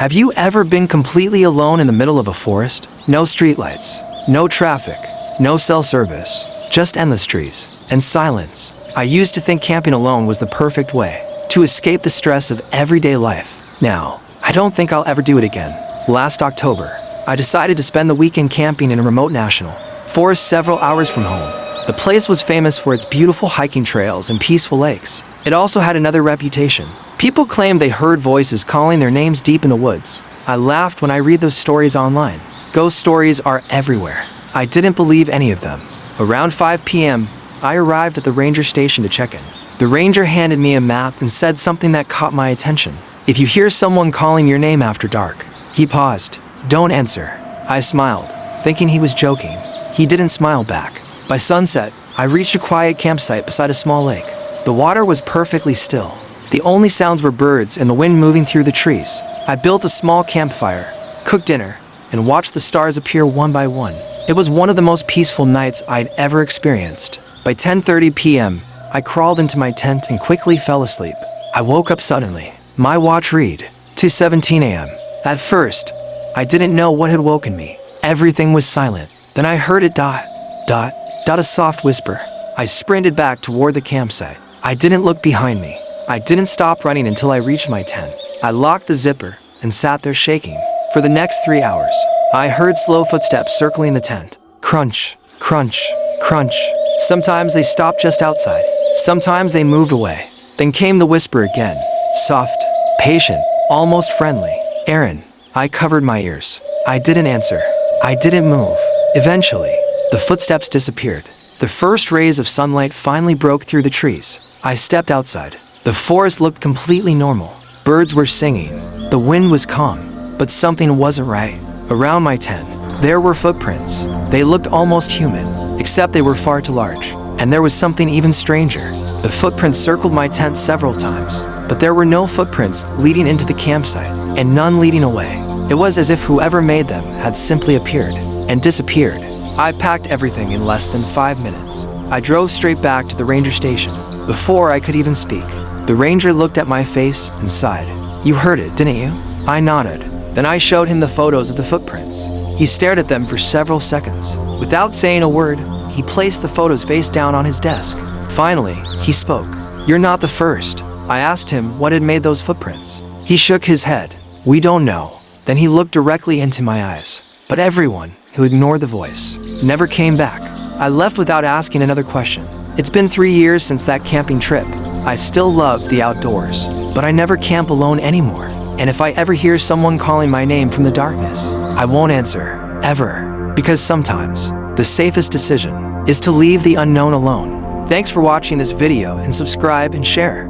Have you ever been completely alone in the middle of a forest? No streetlights, no traffic, no cell service, just endless trees and silence. I used to think camping alone was the perfect way to escape the stress of everyday life. Now, I don't think I'll ever do it again. Last October, I decided to spend the weekend camping in a remote national forest several hours from home. The place was famous for its beautiful hiking trails and peaceful lakes. It also had another reputation. People claimed they heard voices calling their names deep in the woods. I laughed when I read those stories online. Ghost stories are everywhere. I didn't believe any of them. Around 5 p.m., I arrived at the ranger station to check in. The ranger handed me a map and said something that caught my attention. If you hear someone calling your name after dark, he paused. Don't answer. I smiled, thinking he was joking. He didn't smile back. By sunset, I reached a quiet campsite beside a small lake. The water was perfectly still. The only sounds were birds and the wind moving through the trees. I built a small campfire, cooked dinner, and watched the stars appear one by one. It was one of the most peaceful nights I'd ever experienced. By 10:30 p.m., I crawled into my tent and quickly fell asleep. I woke up suddenly. My watch read 2:17 a.m. At first, I didn't know what had woken me. Everything was silent. Then I heard it dot, a soft whisper. I sprinted back toward the campsite. I didn't look behind me. I didn't stop running until I reached my tent. I locked the zipper and sat there shaking. For the next 3 hours, I heard slow footsteps circling the tent. Crunch, crunch, crunch. Sometimes they stopped just outside. Sometimes they moved away. Then came the whisper again. Soft, patient, almost friendly. Aaron. I covered my ears. I didn't answer. I didn't move. Eventually, the footsteps disappeared. The first rays of sunlight finally broke through the trees. I stepped outside. The forest looked completely normal. Birds were singing. The wind was calm. But something wasn't right. Around my tent, there were footprints. They looked almost human, except they were far too large. And there was something even stranger. The footprints circled my tent several times, but there were no footprints leading into the campsite, and none leading away. It was as if whoever made them had simply appeared and disappeared. I packed everything in less than 5 minutes. I drove straight back to the ranger station. Before I could even speak, the ranger looked at my face and sighed. You heard it, didn't you? I nodded. Then I showed him the photos of the footprints. He stared at them for several seconds. Without saying a word, he placed the photos face down on his desk. Finally, he spoke. You're not the first. I asked him what had made those footprints. He shook his head. We don't know. Then he looked directly into my eyes. But everyone who ignored the voice never came back. I left without asking another question. It's been 3 years since that camping trip. I still love the outdoors, but I never camp alone anymore. And if I ever hear someone calling my name from the darkness, I won't answer, ever. Because sometimes, the safest decision is to leave the unknown alone. Thanks for watching this video and subscribe and share.